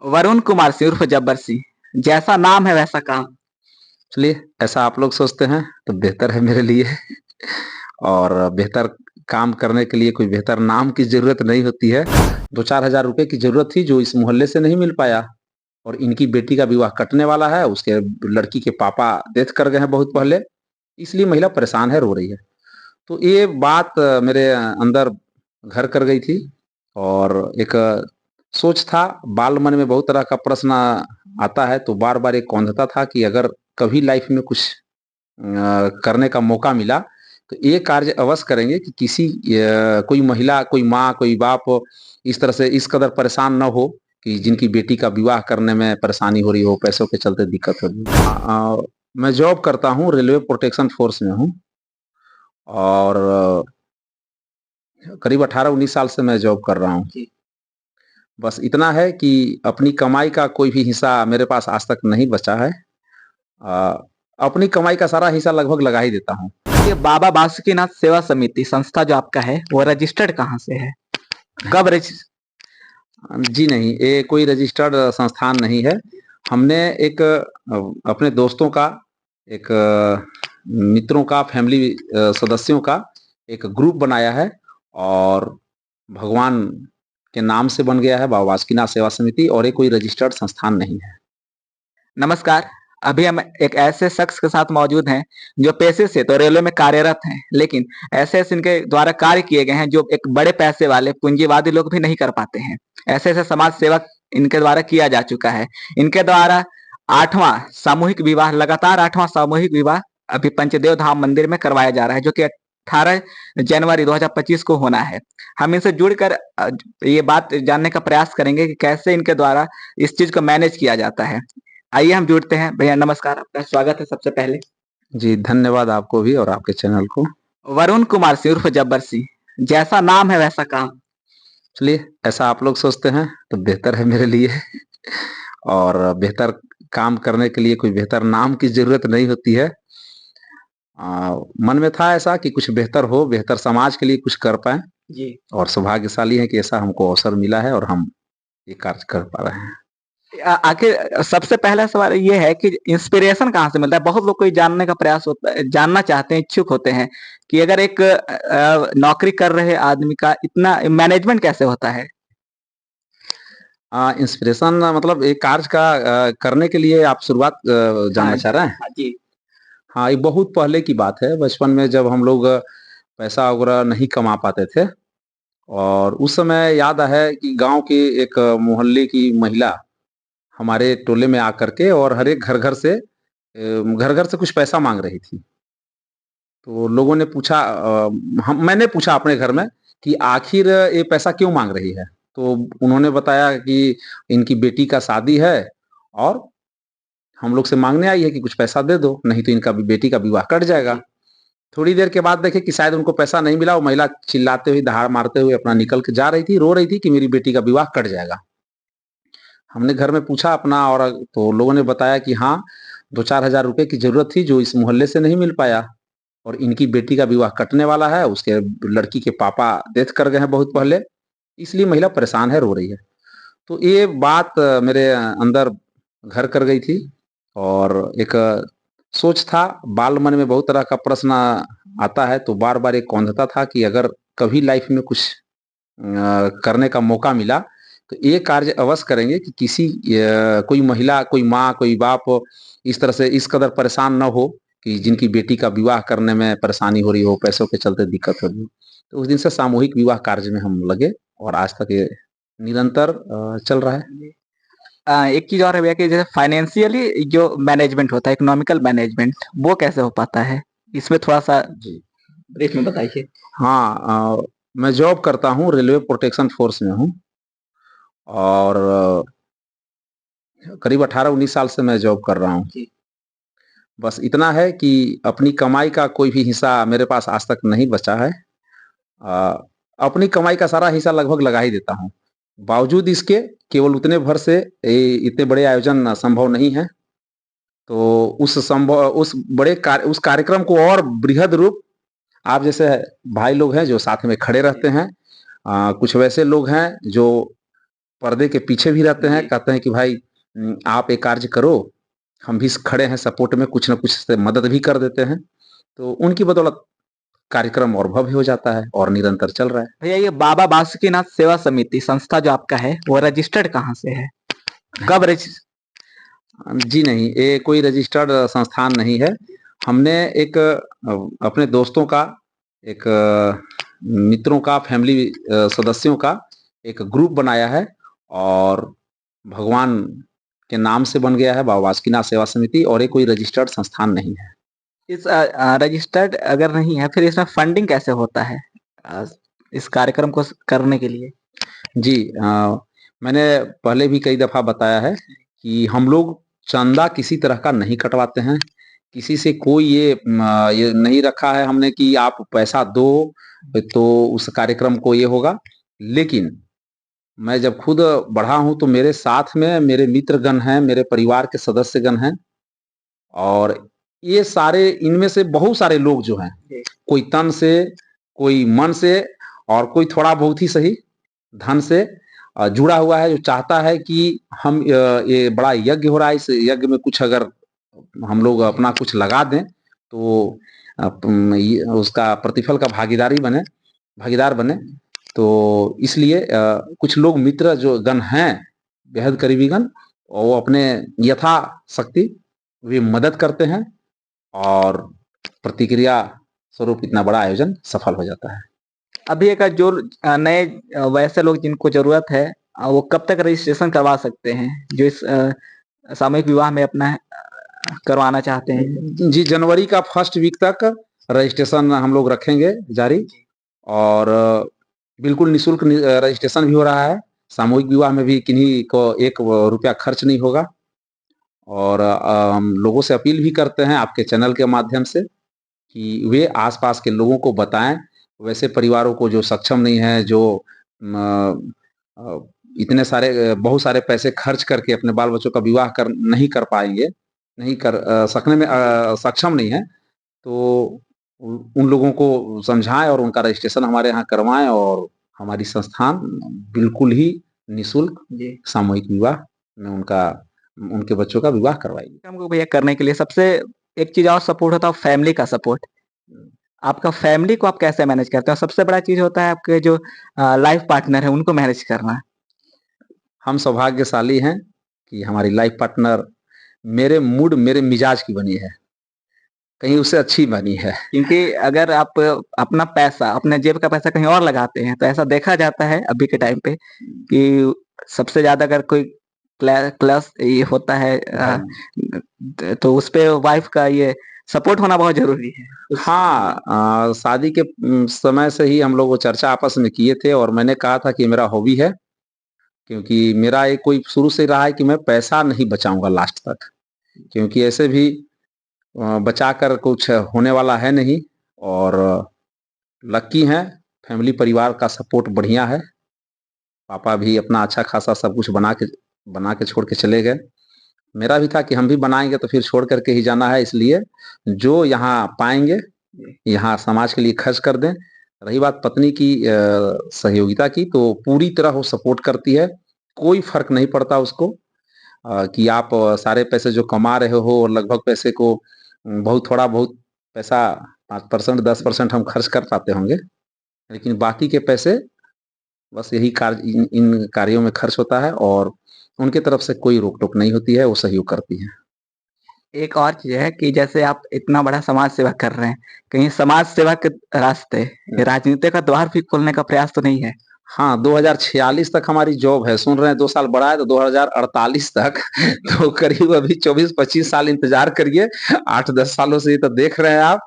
वरुण कुमार सिंह उर्फ जब्बर सिंह। जैसा नाम है वैसा काम। चलिए, ऐसा आप लोग सोचते हैं तो बेहतर है मेरे लिए। और बेहतर काम करने के लिए कोई बेहतर नाम की ज़रूरत नहीं होती है। 2-4 हज़ार रुपए की ज़रूरत थी जो इस मोहल्ले से नहीं मिल पाया, और इनकी बेटी का विवाह कटने वाला है, उसके लड़की के पापा डेथ कर गए हैं बहुत पहले, इसलिए महिला परेशान है, रो रही है। तो ये बात मेरे अंदर घर कर गई थी, और एक सोच था, बाल मन में बहुत तरह का प्रश्न आता है, तो बार-बार ये कौंधता था कि अगर कभी लाइफ में कुछ करने का मौका मिला, तो ये कार्य अवश्य करेंगे कि किसी कोई महिला, कोई माँ, कोई बाप इस तरह से इस कदर परेशान ना हो कि जिनकी बेटी का विवाह करने में परेशानी हो रही हो, पैसों के चलते दिक्कत हो रही हो। मैं जॉब करता हूँ, रेलवे प्रोटेक्शन फ़ोर्स में हूँ, और करीब 18-19 साल से मैं जॉब कर रहा हूँ। बस इतना है कि अपनी कमाई का कोई भी हिस्सा मेरे पास आज तक नहीं बचा है। अ, अपनी कमाई का सारा हिस्सा लगभग लगा ही देता हूँ। ये बाबा बासुकीनाथ सेवा समिति संस्था जो आपका है वो रजिस्टर्ड कहाँ से है? कब रजिस्टर? जी नहीं, ये कोई रजिस्टर्ड संस्थान नहीं है। हमने एक अपने दोस्तों का, एक मित्रों का, फैमिली सदस्यों का एक ग्रुप बनाया है, और भगवान के नाम से बन गया है बाबा बासुकीनाथ सेवा समिति, और ये कोई रजिस्टर्ड संस्थान नहीं है। नमस्कार। अभी हम एक ऐसे शख्स के साथ मौजूद हैं जो पेशे से तो रेलवे में कार्यरत हैं, लेकिन ऐसे-ऐसे इनके द्वारा कार्य किए गए हैं जो एक बड़े पैसे वाले पूंजीवादी लोग भी नहीं कर पाते हैं। ऐसे-ऐसे समाज सेवा इनके द्वारा किया जा चुका है। इनके द्वारा 8वां सामूहिक विवाह, लगातार 8वां सामूहिक विवाह अभी पंचदेव धाम मंदिर में करवाया जा रहा है, जो कि 18 जनवरी 2025 को होना है। हम इनसे जुड़कर ये बात जानने का प्रयास करेंगे कि कैसे इनके द्वारा इस चीज़ को मैनेज किया जाता है। आइए हम जुड़ते हैं। भैया नमस्कार, आपका स्वागत है सबसे पहले। जी, धन्यवाद आपको भी और आपके चैनल को। वरुण कुमार सिंह उर्फ जब्बर सिंह। जैसा नाम है वैसा काम। चलिए, ऐसा आप लोग सोचते हैं तो बेहतर है मेरे लिए। और बेहतर काम करने के लिए कोई बेहतर नाम की ज़रूरत नहीं होती है। मन में था ऐसा कि कुछ बेहतर हो, बेहतर समाज के लिए कुछ कर पाएँ, जी। और सौभाग्यशाली हैं कि ऐसा हमको अवसर मिला है और हम ये कार्य कर पा रहे हैं। आखिर सबसे पहला सवाल ये है कि इंस्पिरेशन कहाँ से मिलता है? बहुत लोग को ये जानने का प्रयास होता है, जानना चाहते हैं, इच्छुक होते हैं कि अगर एक नौकरी कर रहे आदमी का इतना मैनेजमेंट कैसे होता है? इंस्पिरेशन मतलब एक कार्य का करने के लिए आप शुरुआत हाँ, जानना चाह रहे हैं? हाँ जी। हाँ, ये बहुत पहले की बात है, बचपन में जब हम लोग पैसा वगैरह नहीं कमा पाते थे, और उस समय याद है कि गाँव की एक मोहल्ले की महिला हमारे टोले में आकर के और हर एक घर-घर से घर-घर से कुछ पैसा माँग रही थी। तो लोगों ने पूछा, मैंने पूछा अपने घर में कि आखिर ये पैसा क्यों माँग रही है? तो उन्होंने बताया कि इनकी बेटी का शादी है, और हम लोग से माँगने आई है कि कुछ पैसा दे दो, नहीं तो इनका बेटी का विवाह कट जाएगा। थोड़ी देर के बाद देखे कि शायद उनको पैसा नहीं मिला, वो महिला चिल्लाते हुए, दहाड़ मारते हुए अपना निकल के जा रही थी, रो रही थी कि मेरी बेटी का विवाह कट जाएगा। हमने घर में पूछा अपना, और तो लोगों ने बताया कि हाँ, 2-4 हज़ार रुपए की ज़रूरत थी जो इस मोहल्ले से नहीं मिल पाया, और इनकी बेटी का विवाह कटने वाला है, उसके लड़की के पापा डेथ कर गए हैं बहुत पहले, इसलिए महिला परेशान है, रो रही है। तो ये बात मेरे अंदर घर कर गई थी, और एक सोच था, बाल मन में बहुत तरह का प्रश्न आता है, तो बार-बार ये कौंधता था कि अगर कभी लाइफ में कुछ करने का मौका मिला, तो ये कार्य अवश्य करेंगे कि किसी कोई महिला, कोई माँ, कोई बाप इस तरह से इस कदर परेशान ना हो कि जिनकी बेटी का विवाह करने में परेशानी हो रही हो, पैसों के चलते दिक्कत हो रही हो। तो उस दिन से सामूहिक विवाह कार्य में हम लगे, और आज तक ये निरंतर चल रहा है। एक चीज़ और है भैया कि जैसे फाइनेंशियली जो मैनेजमेंट होता है, इकोनॉमिकल मैनेजमेंट, वो कैसे हो पाता है? इसमें थोड़ा-सा जी। ब्रीफ में बताइए। हाँ, मैं जॉब करता हूँ, रेलवे प्रोटेक्शन फ़ोर्स में हूँ, और करीब 18-19 साल से मैं जॉब कर रहा हूँ। जी। बस इतना है कि अपनी कमाई का कोई भी हिस्सा मेरे पास आज तक नहीं बचा है। अ, अपनी कमाई का सारा हिस्सा लगभग लगा ही देता हूँ। बावजूद इसके केवल उतने भर से इतने बड़े आयोजन संभव नहीं है। तो उस बड़े उस कार्यक्रम को और बृहद रूप आप जैसे भाई लोग हैं जो साथ में खड़े रहते हैं। कुछ वैसे लोग हैं जो पर्दे के पीछे भी रहते हैं, कहते हैं कि भाई आप एक कार्य करो, हम भी खड़े हैं सपोर्ट में, कुछ न कुछ से मदद भी कर देते हैं। तो उनकी बदौलत कार्यक्रम और भव्य हो जाता है और निरंतर चल रहा है। भैया ये बाबा बासुकीनाथ सेवा समिति संस्था जो आपका है वो रजिस्टर्ड कहाँ से है? कब जी नहीं, ये कोई रजिस्टर्ड संस्थान नहीं है। हमने एक अपने दोस्तों का, एक मित्रों का, फैमिली सदस्यों का एक ग्रुप बनाया है और भगवान के नाम से बन गया है बाबा बासुकीनाथ सेवा समिति, और ये कोई रजिस्टर्ड संस्थान नहीं है। इस रजिस्टर्ड अगर नहीं है फिर इसमें फंडिंग कैसे होता है इस कार्यक्रम को करने के लिए? जी, मैंने पहले भी कई दफ़ा बताया है कि हम लोग चंदा किसी तरह का नहीं कटवाते हैं। किसी से कोई ये नहीं रखा है हमने कि आप पैसा दो तो उस कार्यक्रम को ये होगा। लेकिन मैं जब खुद बढ़ा हूँ तो मेरे साथ में मेरे मित्रगण हैं, मेरे परिवार के सदस्यगण हैं, और ये सारे, इनमें से बहुत सारे लोग जो हैं, कोई तन से, कोई मन से, और कोई थोड़ा बहुत ही सही धन से जुड़ा हुआ है, जो चाहता है कि हम ये बड़ा यज्ञ हो रहा है, इस यज्ञ में कुछ अगर हम लोग अपना कुछ लगा दें तो उसका प्रतिफल का भागीदार बने। तो इसलिए कुछ लोग मित्र जो गण हैं, बेहद करीबी गण, और वो अपने यथाशक्ति वे मदद करते हैं और प्रतिक्रिया स्वरूप इतना बड़ा आयोजन सफल हो जाता है। अभी एक जो नए वैसे लोग जिनको जरूरत है वो कब तक रजिस्ट्रेशन करवा सकते हैं जो इस सामूहिक विवाह में अपना करवाना चाहते हैं? जी, जनवरी का फर्स्ट वीक तक रजिस्ट्रेशन हम लोग रखेंगे जारी, और बिल्कुल निःशुल्क रजिस्ट्रेशन भी हो रहा है। सामूहिक विवाह में भी किन्हीं को एक रुपया खर्च नहीं होगा। और हम लोगों से अपील भी करते हैं आपके चैनल के माध्यम से कि वे आसपास के लोगों को बताएं, वैसे परिवारों को जो सक्षम नहीं है, जो इतने सारे बहुत सारे पैसे खर्च करके अपने बाल बच्चों का विवाह नहीं कर पाएंगे, नहीं कर सकने में सक्षम नहीं है, तो उन लोगों को समझाएं और उनका रजिस्ट्रेशन हमारे यहाँ करवाएं, और हमारी संस्थान बिल्कुल ही निःशुल्क सामूहिक विवाह में उनके बच्चों का विवाह करवाएगी। हमको भैया करने के लिए सबसे एक चीज और सपोर्ट होता है, फैमिली का सपोर्ट। आपका फैमिली को आप कैसे मैनेज करते हो? सबसे बड़ा चीज होता है आपके जो लाइफ पार्टनर है उनको मैनेज करना। हम सौभाग्यशाली हैं कि हमारी लाइफ पार्टनर मेरे मूड, मेरे मिजाज की बनी है, कहीं उससे अच्छी बनी है। क्योंकि अगर आप अपना पैसा, अपने जेब का पैसा कहीं और लगाते हैं तो ऐसा देखा जाता है अभी के टाइम पे कि सबसे ज्यादा अगर कोई क्लास ये होता है तो उस पे वाइफ का ये सपोर्ट होना बहुत जरूरी है। हाँ, शादी के समय से ही हम लोग वो चर्चा आपस में किए थे, और मैंने कहा था कि मेरा हॉबी है, क्योंकि मेरा एक कोई शुरू से रहा है कि मैं पैसा नहीं बचाऊंगा लास्ट तक, क्योंकि ऐसे भी बचाकर कुछ होने वाला है नहीं। और लकी हैं, फैमिली परिवार का सपोर्ट बढ़िया है। पापा भी अपना अच्छा खासा सब कुछ बना के छोड़ के चले गए। मेरा भी था कि हम भी बनाएंगे तो फिर छोड़ करके ही जाना है, इसलिए जो यहाँ पाएंगे यहाँ समाज के लिए खर्च कर दें। रही बात पत्नी की सहयोगिता की, तो पूरी तरह वो सपोर्ट करती है, कोई फर्क नहीं पड़ता उसको कि आप सारे पैसे जो कमा रहे हो और लगभग पैसे को बहुत थोड़ा बहुत पैसा 5% 10% हम खर्च कर पाते होंगे, लेकिन बाकी के पैसे बस यही कार्य इन कार्यों में खर्च होता है, और उनके तरफ से कोई रोक टोक नहीं होती है, वो सहयोग करती है। एक और चीज है कि जैसे आप इतना बड़ा समाज सेवा कर रहे हैं, कहीं समाज सेवा के रास्ते राजनीति का द्वार भी खोलने का प्रयास तो नहीं है? हाँ, 2046 तक हमारी जॉब है, सुन रहे हैं 2 साल बढ़ा है तो 2048 तक तो करीब अभी 24-25 साल इंतजार करिए। 8-10 सालों से ये तो देख रहे हैं आप,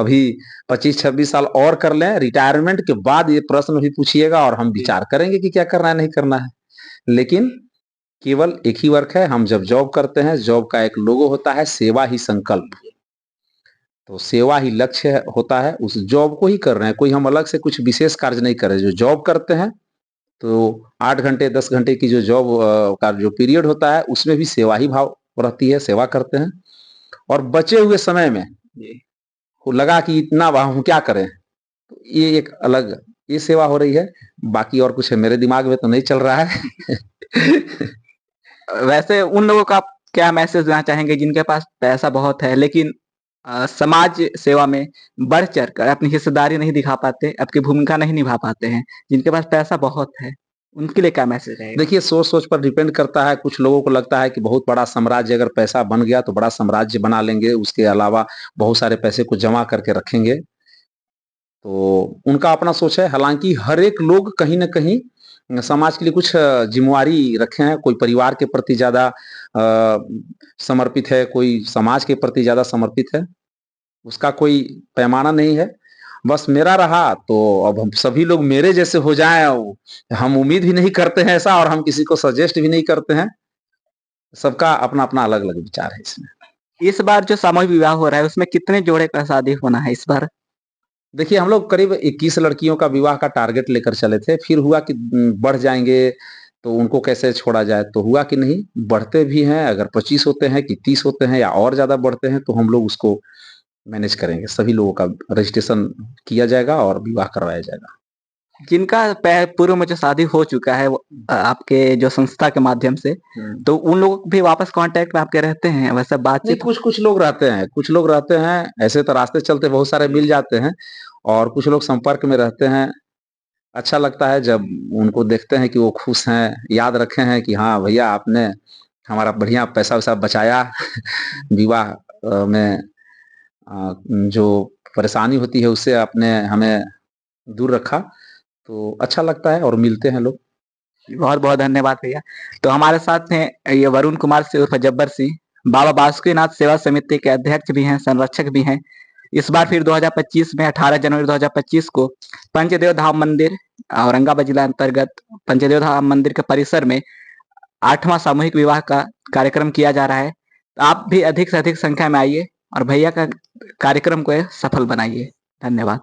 अभी 25-26 साल और कर लें, रिटायरमेंट के बाद ये प्रश्न भी पूछिएगा और हम विचार करेंगे कि क्या करना है, नहीं करना है। लेकिन केवल एक ही वर्क है, हम जब जॉब करते हैं, जॉब का एक लोगो होता है सेवा ही संकल्प, तो सेवा ही लक्ष्य होता है, उस जॉब को ही कर रहे हैं, कोई हम अलग से कुछ विशेष कार्य नहीं कर रहे। जो जॉब करते हैं तो 8 घंटे 10 घंटे की जो जॉब का जो पीरियड होता है उसमें भी सेवा ही भाव रहती है, सेवा करते हैं। और बचे हुए समय में वो लगा कि इतना हम क्या करें, तो ये एक अलग ये सेवा हो रही है। बाकी और कुछ है मेरे दिमाग में तो नहीं चल रहा है वैसे उन लोगों का आप क्या मैसेज देना चाहेंगे जिनके पास पैसा बहुत है लेकिन समाज सेवा में बढ़-चढ़ कर अपनी हिस्सेदारी नहीं दिखा पाते, आपकी भूमिका नहीं निभा पाते हैं, जिनके पास पैसा बहुत है, उनके लिए क्या मैसेज रहेगा? देखिए, सोच-सोच पर डिपेंड करता है, कुछ लोगों को लगता है कि बहुत बड़ा साम्राज्य अगर पैसा बन गया तो बड़ा साम्राज्य बना लेंगे, उसके अलावा बहुत सारे पैसे को जमा करके रखेंगे। तो उनका अपना सोच है, हालाँकि हर एक लोग कहीं न कहीं समाज के लिए कुछ ज़िम्मेवारी रखे हैं, कोई परिवार के प्रति ज़्यादा समर्पित है, कोई समाज के प्रति ज़्यादा समर्पित है, उसका कोई पैमाना नहीं है। बस मेरा रहा तो अब हम सभी लोग मेरे जैसे हो जाएँ हम उम्मीद भी नहीं करते हैं ऐसा और हम किसी को सजेस्ट भी नहीं करते हैं। सबका अपना-अपना अलग-अलग विचार है इसमें। इस बार जो सामूहिक विवाह हो रहा है, उसमें कितने जोड़े का शादी होना है इस बार? देखिए, हम लोग करीब 21 लड़कियों का विवाह का टारगेट लेकर चले थे, फिर हुआ कि बढ़ जाएँगे, तो उनको कैसे छोड़ा जाए? तो हुआ कि नहीं, बढ़ते भी हैं, अगर 25 होते हैं कि 30 होते हैं या और ज़्यादा बढ़ते हैं, तो हम लोग उसको मैनेज करेंगे। सभी लोगों का रजिस्ट्रेशन किया जाएगा और विवाह करवाया जाएगा। जिनका पूर्व में जो शादी हो चुका है वो आपके जो संस्था के माध्यम से, हुँ। तो उन लोग भी वापस कॉन्टैक्ट में आपके रहते हैं? वैसे नहीं, बातचीत कुछ-कुछ लोग रहते हैं, कुछ लोग रहते हैं, ऐसे तो रास्ते चलते बहुत सारे मिल जाते हैं और कुछ लोग संपर्क में रहते हैं। अच्छा लगता है जब उनको देखते हैं कि वो खुश हैं, याद रखे हैं कि हाँ, भैया आपने हमारा बढ़िया पैसा-वैसा बचाया विवाह में जो परेशानी होती है उससे आपने हमें दूर रखा, तो अच्छा लगता है और मिलते हैं लोग। बहुत-बहुत धन्यवाद भैया। तो हमारे साथ हैं ये वरुण कुमार सिंह उर्फ जब्बर सिंह, बाबा बासुकीनाथ सेवा समिति के अध्यक्ष भी हैं, संरक्षक भी हैं। इस बार फिर 2025 में 18 जनवरी 2025 को पंचदेव धाम मंदिर औरंगाबाद जिला अंतर्गत पंचदेव धाम मंदिर के परिसर में 8वां सामूहिक विवाह का कार्यक्रम किया जा रहा है। तो आप भी अधिक से अधिक संख्या में आइए और भैया का कार्यक्रम को सफल बनाइए। धन्यवाद।